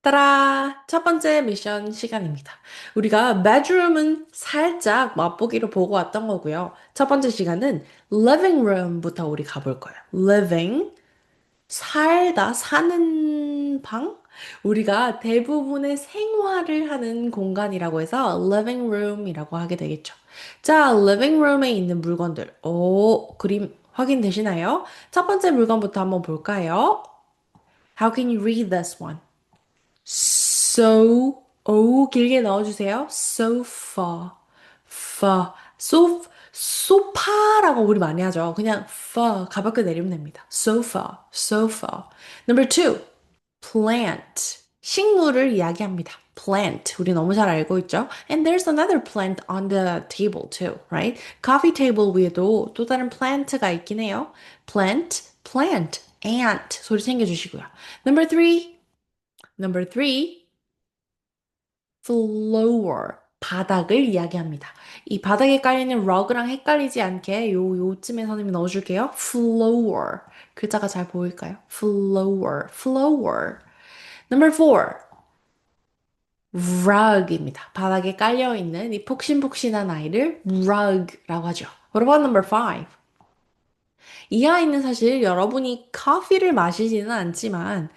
따라! 첫 번째 미션 시간입니다. 우리가 bedroom은 살짝 맛보기로 보고 왔던 거고요. 첫 번째 시간은 living room부터 우리 가볼 거예요. living, 살다, 사는 방? 우리가 대부분의 생활을 하는 공간이라고 해서 living room이라고 하게 되겠죠. 자, living room에 있는 물건들. 오, 그림 확인되시나요? 첫 번째 물건부터 한번 볼까요? How can you read this one? 길게 넣어주세요. sofa, 소파라고 우리 많이 하죠. 그냥 가볍게 내리면 됩니다. sofa. Number two, plant. 식물을 이야기합니다. plant. 우리 너무 잘 알고 있죠? And there's another plant on the table too, right? coffee table 위에도 또 다른 plant가 있긴 해요. plant, ant 소리 챙겨주시고요. Number three, floor. 바닥을 이야기합니다. 이 바닥에 깔리는 rug랑 헷갈리지 않게 요쯤에 선생님이 넣어줄게요. floor. 글자가 잘 보일까요? floor. Number four, rug입니다. 바닥에 깔려있는 이 폭신폭신한 아이를 rug라고 하죠. What about number five? 이 아이는 사실 여러분이 커피를 마시지는 않지만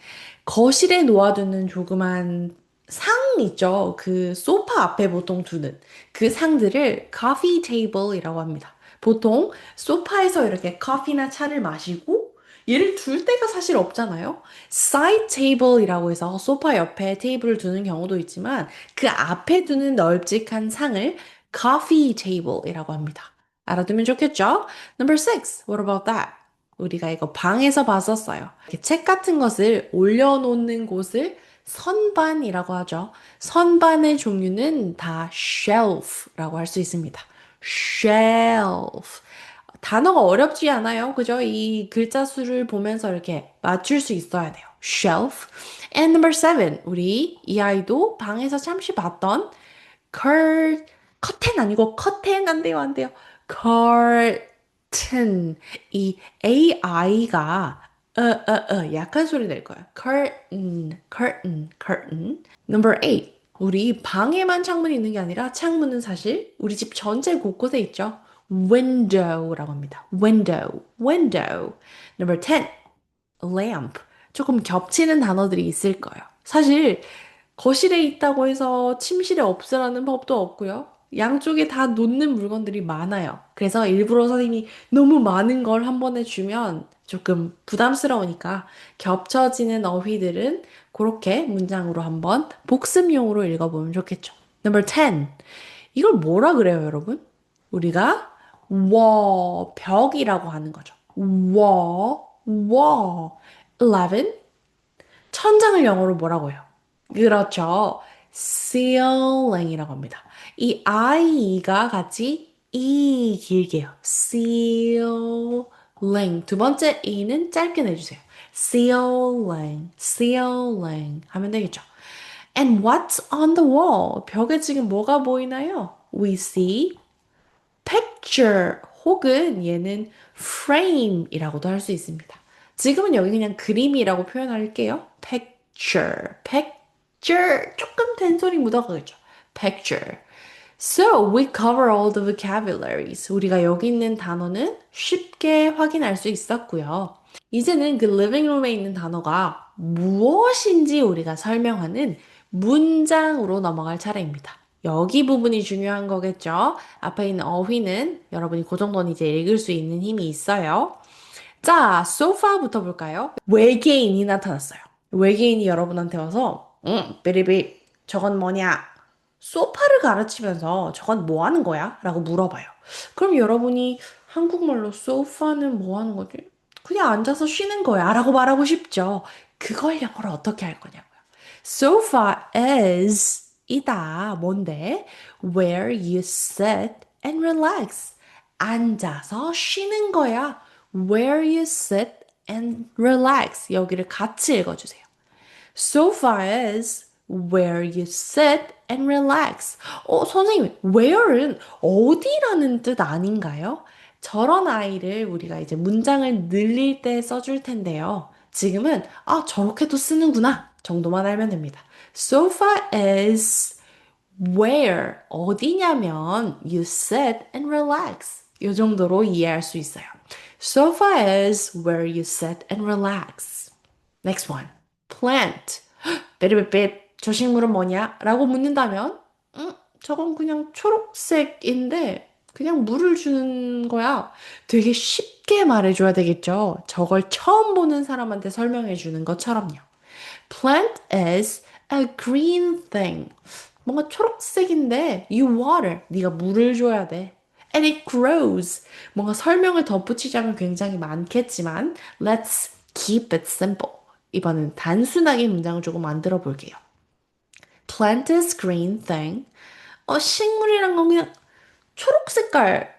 거실에 놓아두는 조그만 상 있죠. 그 소파 앞에 보통 두는 그 상들을 coffee table이라고 합니다. 보통 소파에서 이렇게 커피나 차를 마시고 얘를 둘 데가 사실 없잖아요. side table이라고 해서 소파 옆에 테이블을 두는 경우도 있지만 그 앞에 두는 널찍한 상을 coffee table이라고 합니다. 알아두면 좋겠죠? Number six, what about that? 우리가 이거 방에서 봤었어요. 이렇게 책 같은 것을 올려놓는 곳을 선반이라고 하죠. 선반의 종류는 다 shelf라고 할 수 있습니다. shelf. 단어가 어렵지 않아요. 그죠? 이 글자 수를 보면서 이렇게 맞출 수 있어야 돼요. shelf. And number seven. 우리 이 아이도 방에서 잠시 봤던 커튼 아니고 커튼 안 돼요. curtain. 이 AI가 약한 소리 낼 거야. curtain. Number eight. 우리 방에만 창문이 있는 게 아니라 창문은 사실 우리 집 전체 곳곳에 있죠. window라고 합니다. window. Number 10. lamp. 조금 겹치는 단어들이 있을 거예요. 사실 거실에 있다고 해서 침실에 없으라는 법도 없고요. 양쪽에 다 놓는 물건들이 많아요. 그래서 일부러 선생님이 너무 많은 걸 한 번에 주면 조금 부담스러우니까 겹쳐지는 어휘들은 그렇게 문장으로 한번 복습용으로 읽어보면 좋겠죠. Number 10. 이걸 뭐라 그래요, 여러분? 우리가 벽이라고 하는 거죠. wall. 11. 천장을 영어로 뭐라고 해요? 그렇죠. ceiling이라고 합니다. 이 I가 같이 E 길게 해요. ceiling. 두 번째 E는 짧게 내주세요. ceiling 하면 되겠죠. And what's on the wall? 벽에 지금 뭐가 보이나요? We see picture 혹은 얘는 frame이라고도 할 수 있습니다. 지금은 여기 그냥 그림이라고 표현할게요. picture. 조금 된소리 묻어가겠죠. picture. So, we cover all the vocabularies. 우리가 여기 있는 단어는 쉽게 확인할 수 있었고요. 이제는 그 living room에 있는 단어가 무엇인지 우리가 설명하는 문장으로 넘어갈 차례입니다. 여기 부분이 중요한 거겠죠? 앞에 있는 어휘는 여러분이 그 정도는 이제 읽을 수 있는 힘이 있어요. 자, 소파부터 볼까요? 외계인이 나타났어요. 외계인이 여러분한테 와서, 삐리삐, 저건 뭐냐? 소파를 가르치면서 저건 뭐 하는 거야? 라고 물어봐요. 그럼 여러분이 한국말로 소파는 뭐 하는 거지? 그냥 앉아서 쉬는 거야. 라고 말하고 싶죠. 그걸 영어로 어떻게 할 거냐고요. Sofa is 이다. 뭔데? Where you sit and relax. 앉아서 쉬는 거야. Where you sit and relax. 여기를 같이 읽어주세요. Sofa is where you sit and relax. 선생님, where는 어디라는 뜻 아닌가요? 저런 아이를 우리가 이제 문장을 늘릴 때 써줄 텐데요. 지금은, 저렇게도 쓰는구나. 정도만 알면 됩니다. Sofa is where 어디냐면 you sit and relax. 이 정도로 이해할 수 있어요. Sofa is where you sit and relax. Next one. Plant. 베리베베 저 식물은 뭐냐? 라고 묻는다면 저건 그냥 초록색인데 그냥 물을 주는 거야. 되게 쉽게 말해줘야 되겠죠. 저걸 처음 보는 사람한테 설명해 주는 것처럼요. Plant is a green thing. 뭔가 초록색인데 you water. 네가 물을 줘야 돼. And it grows. 뭔가 설명을 덧붙이자면 굉장히 많겠지만 let's keep it simple. 이번엔 단순하게 문장을 조금 만들어 볼게요. Plant is green thing. 식물이란 건 그냥 초록 색깔.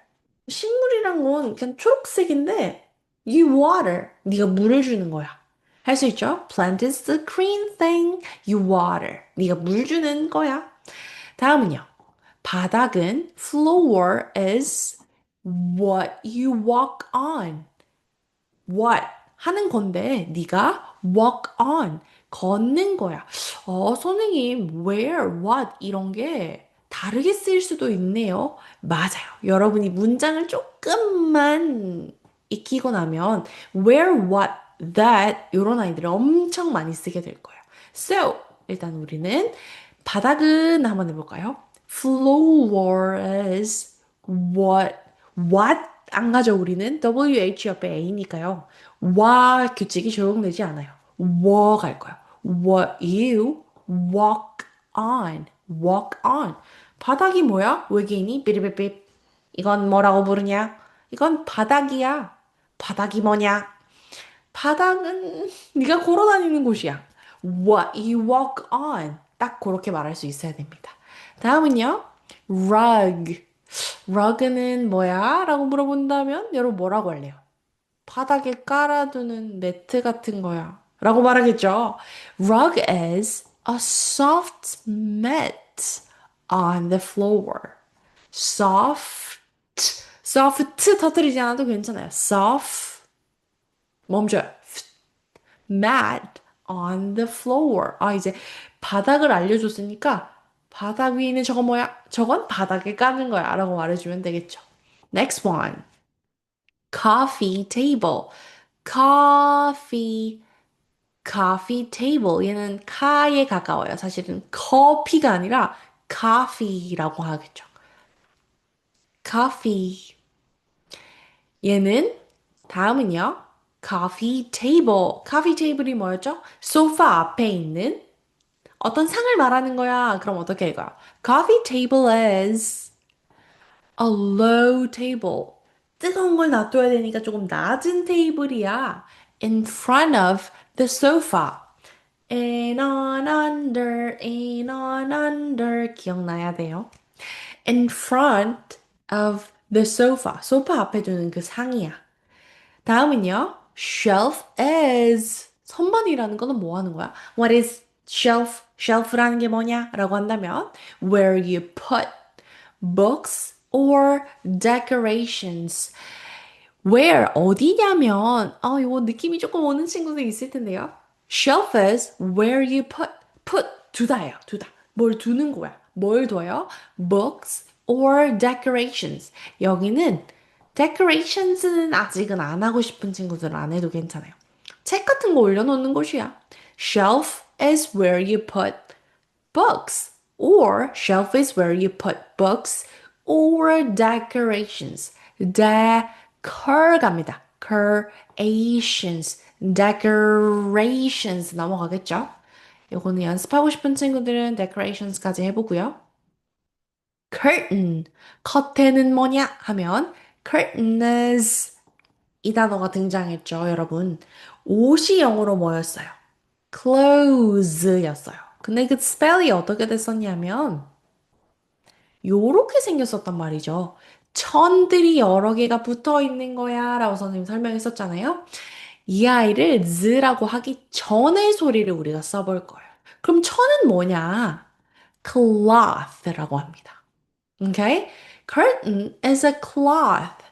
식물이란 건 그냥 초록색인데 you water. 네가 물을 주는 거야. 할 수 있죠? Plant is the green thing you water. 네가 물 주는 거야. 다음은요. 바닥은 floor is what you walk on. what 하는 건데 네가 walk on 걷는 거야. 선생님, where, what 이런 게 다르게 쓰일 수도 있네요. 맞아요. 여러분이 문장을 조금만 익히고 나면 where, what, that 이런 아이들을 엄청 많이 쓰게 될 거예요. So, 일단 우리는 바닥은 한번 해볼까요? Floor is what 안 가죠, 우리는. WH 옆에 A니까요. 와 규칙이 적용되지 않아요. 워 갈 거야. What you walk on. walk on. 바닥이 뭐야? 외계인이 삐리삐삐. 이건 뭐라고 부르냐? 이건 바닥이야. 바닥이 뭐냐? 바닥은 네가 걸어 다니는 곳이야. What you walk on. 딱 그렇게 말할 수 있어야 됩니다. 다음은요. rug. rug는 뭐야? 라고 물어본다면 여러분 뭐라고 할래요? 바닥에 깔아두는 매트 같은 거야. 라고 말하겠죠. Rug is a soft mat on the floor. soft, soft 터뜨리지 않아도 괜찮아요. soft, 멈춰요. mat on the floor. 이제 바닥을 알려줬으니까 바닥 위에 있는 저건 뭐야? 저건 바닥에 까는 거야. 라고 말해주면 되겠죠. Next one. Coffee table. Coffee, coffee table. 얘는 카에 가까워요. 사실은 커피가 아니라 coffee라고 하겠죠. coffee. 얘는 다음은요. coffee table. coffee table이 뭐였죠? 소파 앞에 있는 어떤 상을 말하는 거야. 그럼 어떻게 읽어요? Coffee table is a low table. 뜨거운 걸 놔둬야 되니까 조금 낮은 테이블이야. In front of the sofa. In on under, in on under. 기억나야 돼요. In front of the sofa. 소파 앞에 두는 그 상이야. 다음은요. Shelf is. 선반이라는 거는 뭐 하는 거야? What is shelf? shelf라는 게 뭐냐? 라고 한다면 where you put books or decorations. where 어디냐면 이거 느낌이 조금 오는 친구들 있을 텐데요. shelf is where you put 두다예요. 두다. 뭘 두는 거야. 뭘 둬요? books or decorations. 여기는 decorations는 아직은 안 하고 싶은 친구들은 안 해도 괜찮아요. 책 같은 거 올려놓는 곳이야. shelf is where you put books. Or shelf is where you put books or decorations. decor 갑니다. creations, decorations 넘어가겠죠? 요거는 연습하고 싶은 친구들은 decorations까지 해보고요. curtain, 커튼은 뭐냐 하면 curtains 이 단어가 등장했죠, 여러분. 옷이 영어로 뭐였어요? clothes였어요. 근데 그 스펠이 어떻게 됐었냐면 요렇게 생겼었단 말이죠. 천들이 여러 개가 붙어 있는 거야 라고 선생님 설명했었잖아요. 이 아이를 z라고 하기 전의 소리를 우리가 써볼 거예요. 그럼 천은 뭐냐? cloth라고 합니다. Okay? Curtain is a cloth.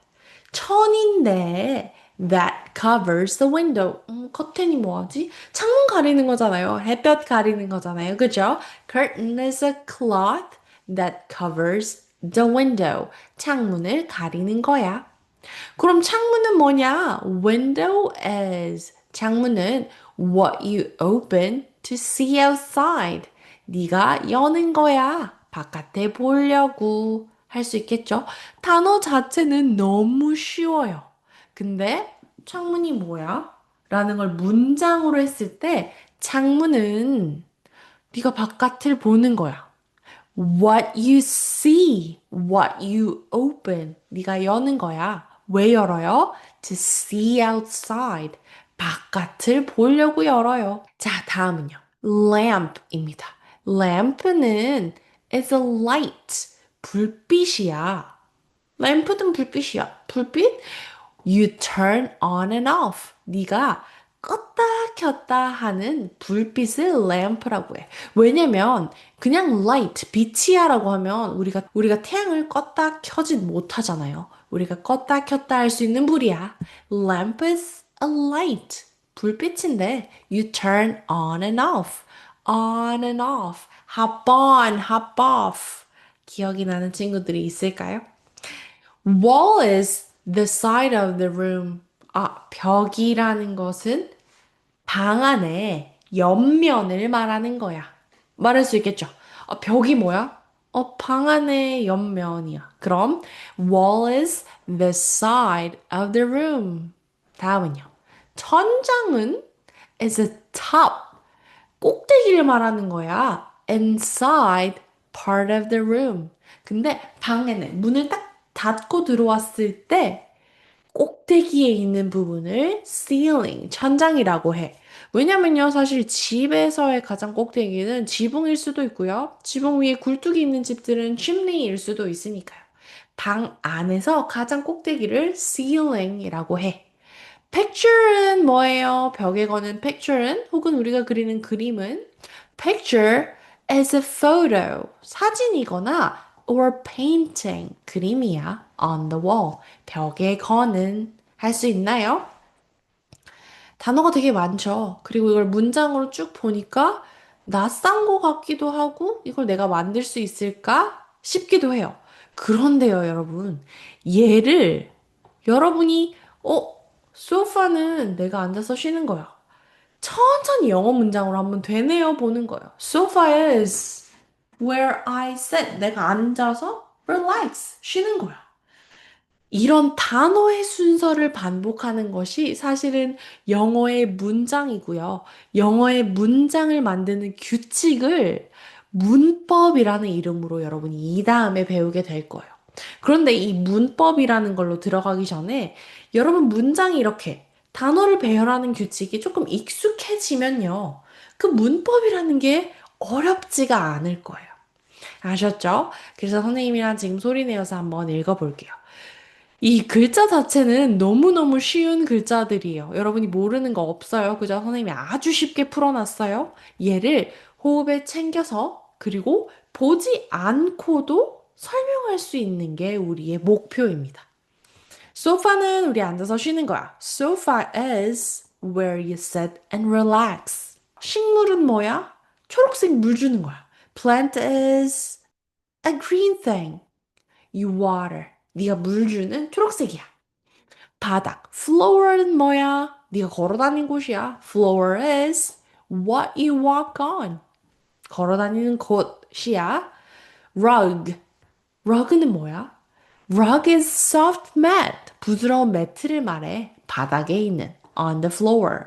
천인데 that covers the window. 커튼이 뭐하지? 창문 가리는 거잖아요. 햇볕 가리는 거잖아요. 그죠? Curtain is a cloth that covers the window. 창문을 가리는 거야. 그럼 창문은 뭐냐? Window is. 창문은 what you open to see outside. 네가 여는 거야. 바깥에 보려고. 할 수 있겠죠? 단어 자체는 너무 쉬워요. 근데 창문이 뭐야? 라는 걸 문장으로 했을 때 창문은 네가 바깥을 보는 거야. What you see, what you open. 네가 여는 거야. 왜 열어요? To see outside. 바깥을 보려고 열어요. 자, 다음은요. lamp입니다. lamp는 is a light. 불빛이야. 램프든 불빛이야. 불빛? You turn on and off. 네가 껐다 켰다 하는 불빛을 램프라고 해. 왜냐면 그냥 light, 빛이야라고 하면 우리가 태양을 껐다 켜진 못하잖아요. 우리가 껐다 켰다 할 수 있는 불이야. Lamp is a light. 불빛인데 you turn on and off. On and off. Hop on, hop off. 기억이 나는 친구들이 있을까요? Wall is the side of the room. 아, 벽이라는 것은 방 안에 옆면을 말하는 거야. 말할 수 있겠죠? 벽이 뭐야? 방 안에 옆면이야. 그럼 wall is the side of the room. 다음은요. 천장은 is a top. 꼭대기를 말하는 거야. Inside part of the room. 근데 방에는 문을 딱 닫고 들어왔을 때 꼭대기에 있는 부분을 ceiling, 천장이라고 해. 왜냐면요, 사실 집에서의 가장 꼭대기는 지붕일 수도 있고요. 지붕 위에 굴뚝이 있는 집들은 chimney일 수도 있으니까요. 방 안에서 가장 꼭대기를 ceiling이라고 해. picture는 뭐예요? 벽에 거는 picture는 혹은 우리가 그리는 그림은 picture as a photo 사진이거나 or painting 그림이야 on the wall 벽에 거는 할 수 있나요? 단어가 되게 많죠. 그리고 이걸 문장으로 쭉 보니까 낯선 것 같기도 하고 이걸 내가 만들 수 있을까 싶기도 해요. 그런데요, 여러분. 얘를 여러분이 소파는 내가 앉아서 쉬는 거야. 천천히 영어 문장으로 한번 되뇌어 보는 거예요. Sofa is where I sit. 내가 앉아서 relax, 쉬는 거야. 이런 단어의 순서를 반복하는 것이 사실은 영어의 문장이고요. 영어의 문장을 만드는 규칙을 문법이라는 이름으로 여러분이 이 다음에 배우게 될 거예요. 그런데 이 문법이라는 걸로 들어가기 전에 여러분 문장이 이렇게 단어를 배열하는 규칙이 조금 익숙해지면요. 그 문법이라는 게 어렵지가 않을 거예요. 아셨죠? 그래서 선생님이랑 지금 소리 내어서 한번 읽어볼게요. 이 글자 자체는 너무너무 쉬운 글자들이에요. 여러분이 모르는 거 없어요. 그죠? 선생님이 아주 쉽게 풀어놨어요. 얘를 호흡에 챙겨서 그리고 보지 않고도 설명할 수 있는 게 우리의 목표입니다. 소파는 우리 앉아서 쉬는 거야. Sofa is where you sit and relax. 식물은 뭐야? 초록색 물 주는 거야. Plant is a green thing. You water. 네가 물 주는 초록색이야. 바닥. Floor는 뭐야? 네가 걸어 다니는 곳이야. Floor is what you walk on. 걸어 다니는 곳이야. Rug. rug는 뭐야? Rug is soft mat. 부드러운 매트를 말해. 바닥에 있는 on the floor.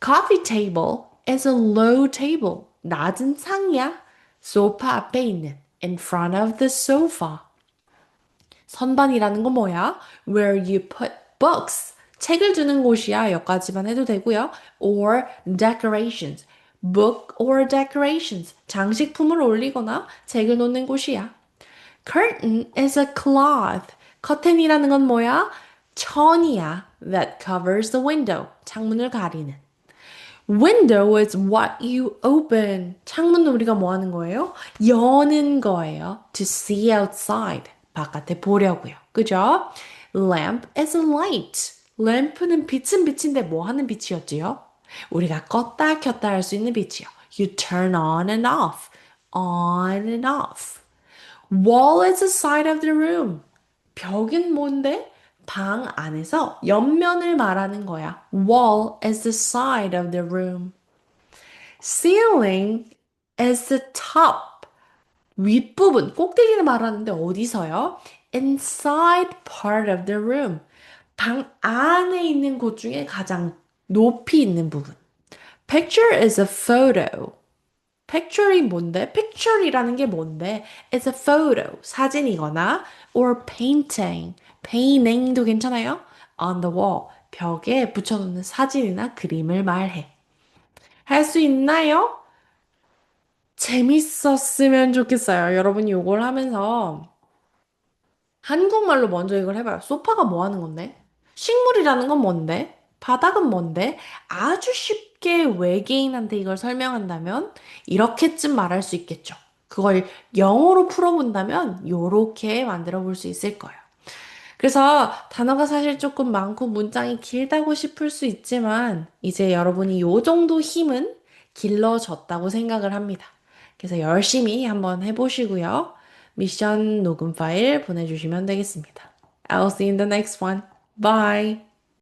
Coffee table is a low table. 낮은 상이야. 소파 앞에 있는 in front of the sofa. 선반이라는 건 뭐야? Where you put books. 책을 두는 곳이야. 여기까지만 해도 되고요. Or decorations. Book or decorations. 장식품을 올리거나 책을 놓는 곳이야. Curtain is a cloth. 커튼이라는 건 뭐야? 천이야. That covers the window. 창문을 가리는. Window is what you open. 창문은 우리가 뭐 하는 거예요? 여는 거예요. To see outside. 바깥에 보려고요. 그죠? Lamp is a light. 램프는 빛은 빛인데 뭐 하는 빛이었지요? 우리가 껐다 켰다 할 수 있는 빛이요. You turn on and off. On and off. Wall is the side of the room. 벽은 뭔데? 방 안에서 옆면을 말하는 거야. Wall is the side of the room. Ceiling is the top. 윗부분, 꼭대기를 말하는데 어디서요? Inside part of the room. 방 안에 있는 곳 중에 가장 높이 있는 부분. Picture is a photo. picture이 뭔데? picture이라는 게 뭔데? It's a photo, 사진이거나 or painting, painting도 괜찮아요? On the wall, 벽에 붙여놓는 사진이나 그림을 말해. 할 수 있나요? 재밌었으면 좋겠어요. 여러분이 이걸 하면서 한국말로 먼저 이걸 해봐요. 소파가 뭐 하는 건데? 식물이라는 건 뭔데? 바닥은 뭔데? 아주 쉽게 외계인한테 이걸 설명한다면 이렇게쯤 말할 수 있겠죠. 그걸 영어로 풀어본다면 이렇게 만들어 볼 수 있을 거예요. 그래서 단어가 사실 조금 많고 문장이 길다고 싶을 수 있지만 이제 여러분이 요 정도 힘은 길러졌다고 생각을 합니다. 그래서 열심히 한번 해보시고요. 미션 녹음 파일 보내주시면 되겠습니다. I'll see you in the next one. Bye!